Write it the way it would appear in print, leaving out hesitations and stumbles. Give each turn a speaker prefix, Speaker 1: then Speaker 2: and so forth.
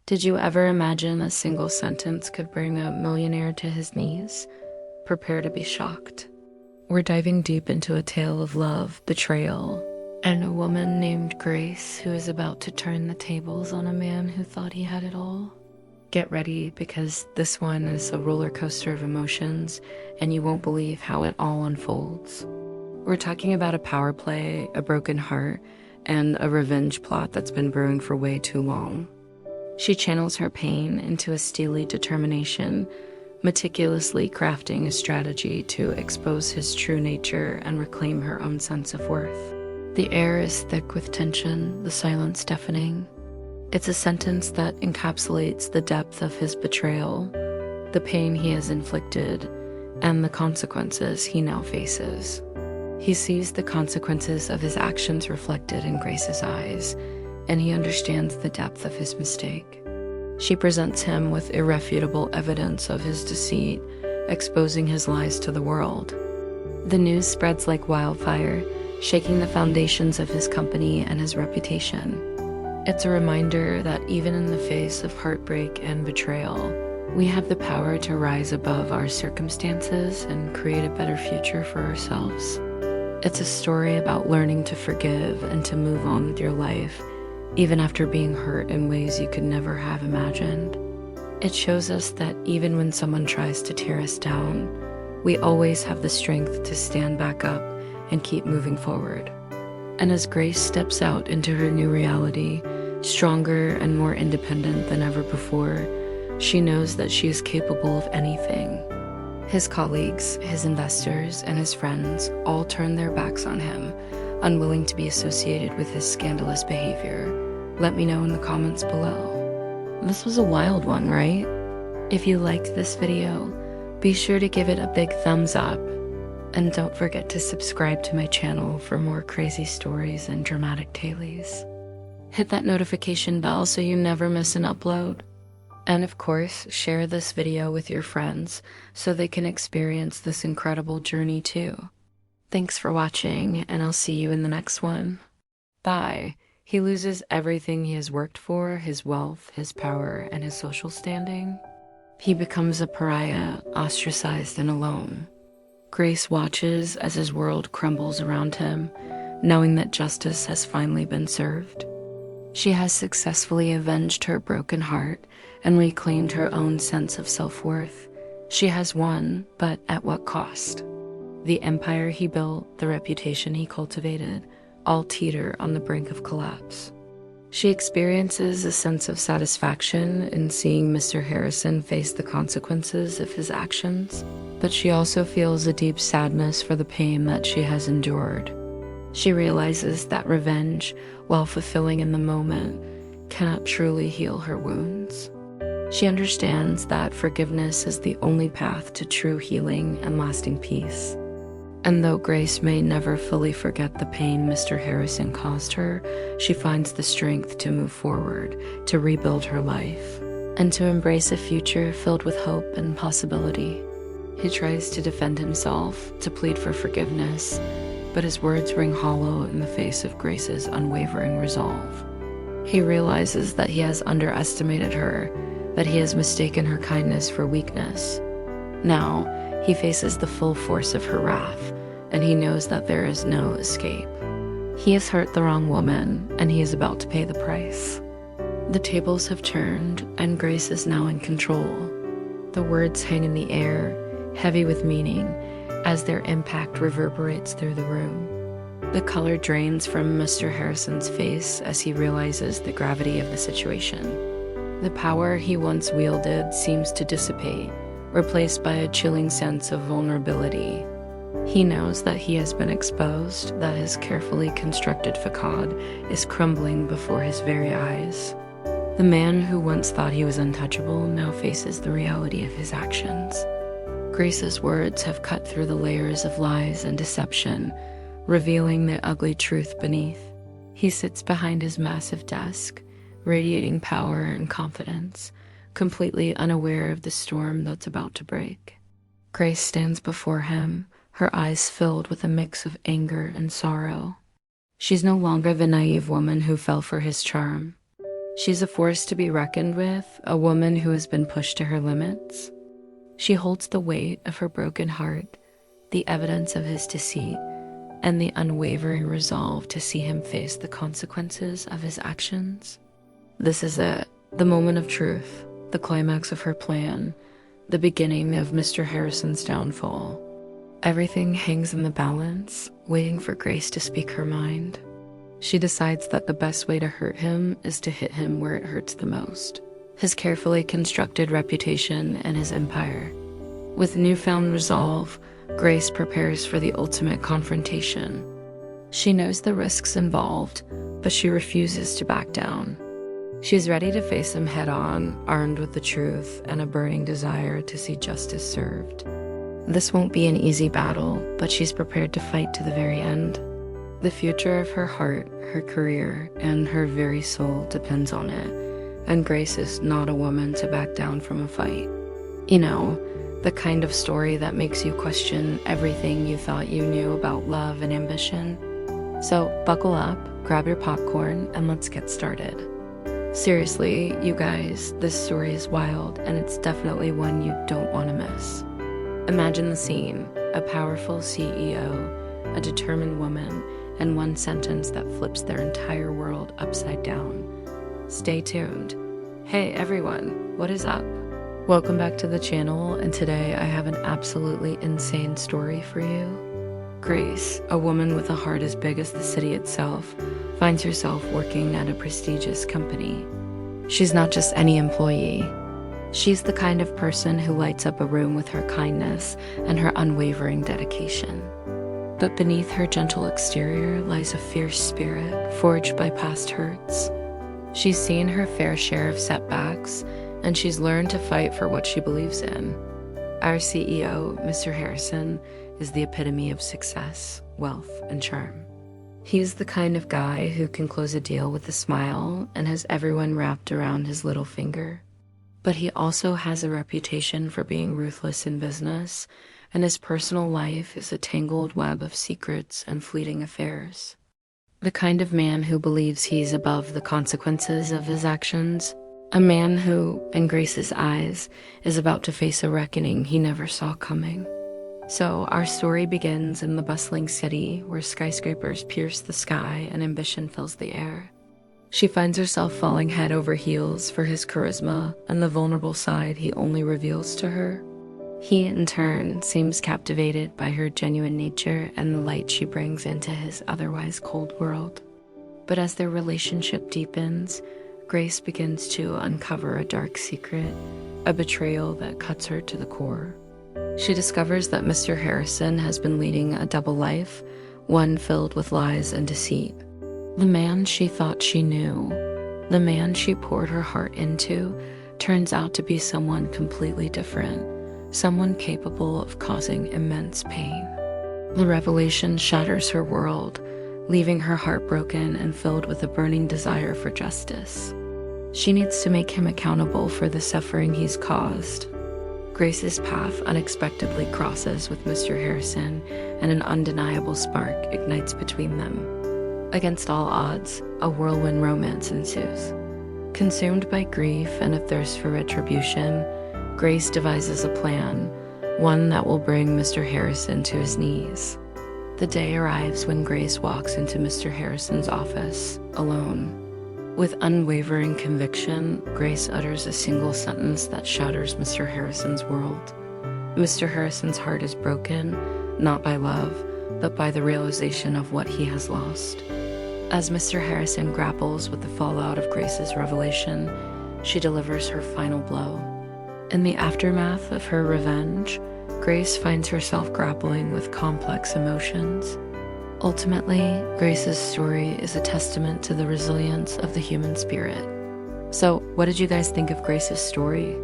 Speaker 1: Did you ever imagine a single sentence could bring a millionaire to his knees? Prepare to be shocked. We're diving deep into a tale of love, betrayal, and a woman named Grace who is about to turn the tables on a man who thought he had it all. Get ready, because this one is a roller coaster of emotions, and you won't believe how it all unfolds. We're talking about a power play, a broken heart, and a revenge plot that's been brewing for way too long. She channels her pain into a steely determination, meticulously crafting a strategy to expose his true nature and reclaim her own sense of worth. The air is thick with tension, the silence deafening. It's a sentence that encapsulates the depth of his betrayal, the pain he has inflicted, and the consequences he now faces. He sees the consequences of his actions reflected in Grace's eyes, and he understands the depth of his mistake. She presents him with irrefutable evidence of his deceit, exposing his lies to the world. The news spreads like wildfire, shaking the foundations of his company and his reputation. It's a reminder that even in the face of heartbreak and betrayal, we have the power to rise above our circumstances and create a better future for ourselves. It's a story about learning to forgive and to move on with your life, even after being hurt in ways you could never have imagined. It shows us that even when someone tries to tear us down, we always have the strength to stand back up and keep moving forward. And as Grace steps out into her new reality, stronger and more independent than ever before, she knows that she is capable of anything. His colleagues, his investors, and his friends all turn their backs on him, unwilling to be associated with his scandalous behavior. Let me know in the comments below. This was a wild one, right? If you liked this video, be sure to give it a big thumbs up. And don't forget to subscribe to my channel for more crazy stories and dramatic dailies. Hit that notification bell so you never miss an upload. And of course, share this video with your friends so they can experience this incredible journey too. Thanks for watching, and I'll see you in the next one. Bye. He loses everything he has worked for, his wealth, his power, and his social standing. He becomes a pariah, ostracized and alone. Grace watches as his world crumbles around him, knowing that justice has finally been served. She has successfully avenged her broken heart and reclaimed her own sense of self-worth. She has won, but at what cost? The empire he built, the reputation he cultivated, all teeter on the brink of collapse. She experiences a sense of satisfaction in seeing Mr. Harrison face the consequences of his actions, but she also feels a deep sadness for the pain that she has endured. She realizes that revenge, while fulfilling in the moment, cannot truly heal her wounds. She understands that forgiveness is the only path to true healing and lasting peace. And though Grace may never fully forget the pain Mr. Harrison caused her, she finds the strength to move forward, to rebuild her life, and to embrace a future filled with hope and possibility. He tries to defend himself, to plead for forgiveness, but his words ring hollow in the face of Grace's unwavering resolve. He realizes that he has underestimated her, that he has mistaken her kindness for weakness. Now, he faces the full force of her wrath, and he knows that there is no escape. He has hurt the wrong woman, and he is about to pay the price. The tables have turned, and Grace is now in control. The words hang in the air, heavy with meaning, as their impact reverberates through the room. The color drains from Mr. Harrison's face as he realizes the gravity of the situation. The power he once wielded seems to dissipate, replaced by a chilling sense of vulnerability. He knows that he has been exposed, that his carefully constructed facade is crumbling before his very eyes. The man who once thought he was untouchable now faces the reality of his actions. Grace's words have cut through the layers of lies and deception, revealing the ugly truth beneath. He sits behind his massive desk, radiating power and confidence, completely unaware of the storm that's about to break. Grace stands before him, her eyes filled with a mix of anger and sorrow. She's no longer the naive woman who fell for his charm. She's a force to be reckoned with, a woman who has been pushed to her limits. She holds the weight of her broken heart, the evidence of his deceit, and the unwavering resolve to see him face the consequences of his actions. This is it, the moment of truth, the climax of her plan, the beginning of Mr. Harrison's downfall. Everything hangs in the balance, waiting for Grace to speak her mind. She decides that the best way to hurt him is to hit him where it hurts the most: his carefully constructed reputation and his empire. With newfound resolve, Grace prepares for the ultimate confrontation. She knows the risks involved, but she refuses to back down. She's ready to face him head-on, armed with the truth and a burning desire to see justice served. This won't be an easy battle, but she's prepared to fight to the very end. The future of her heart, her career, and her very soul depends on it, and Grace is not a woman to back down from a fight. You know, the kind of story that makes you question everything you thought you knew about love and ambition. So buckle up, grab your popcorn, and let's get started. Seriously, you guys, this story is wild, and it's definitely one you don't want to miss. Imagine the scene: a powerful CEO, a determined woman, and one sentence that flips their entire world upside down. Stay tuned. Hey everyone, what is up? Welcome back to the channel, and today I have an absolutely insane story for you. Grace, a woman with a heart as big as the city itself, finds herself working at a prestigious company. She's not just any employee. She's the kind of person who lights up a room with her kindness and her unwavering dedication. But beneath her gentle exterior lies a fierce spirit forged by past hurts. She's seen her fair share of setbacks, and she's learned to fight for what she believes in. Our CEO, Mr. Harrison, is the epitome of success, wealth, and charm. He's the kind of guy who can close a deal with a smile and has everyone wrapped around his little finger. But he also has a reputation for being ruthless in business, and his personal life is a tangled web of secrets and fleeting affairs. The kind of man who believes he's above the consequences of his actions. A man who, in Grace's eyes, is about to face a reckoning he never saw coming. So our story begins in the bustling city where skyscrapers pierce the sky and ambition fills the air. She finds herself falling head over heels for his charisma and the vulnerable side he only reveals to her. He, in turn, seems captivated by her genuine nature and the light she brings into his otherwise cold world. But as their relationship deepens, Grace begins to uncover a dark secret, a betrayal that cuts her to the core. She discovers that Mr. Harrison has been leading a double life, one filled with lies and deceit. The man she thought she knew, the man she poured her heart into, turns out to be someone completely different, someone capable of causing immense pain. The revelation shatters her world, leaving her heartbroken and filled with a burning desire for justice. She needs to make him accountable for the suffering he's caused. Grace's path unexpectedly crosses with Mr. Harrison, and an undeniable spark ignites between them. Against all odds, a whirlwind romance ensues. Consumed by grief and a thirst for retribution, Grace devises a plan, one that will bring Mr. Harrison to his knees. The day arrives when Grace walks into Mr. Harrison's office, alone. With unwavering conviction, Grace utters a single sentence that shatters Mr. Harrison's world. Mr. Harrison's heart is broken, not by love, but by the realization of what he has lost. As Mr. Harrison grapples with the fallout of Grace's revelation, she delivers her final blow. In the aftermath of her revenge, Grace finds herself grappling with complex emotions. Ultimately, Grace's story is a testament to the resilience of the human spirit. So, what did you guys think of Grace's story?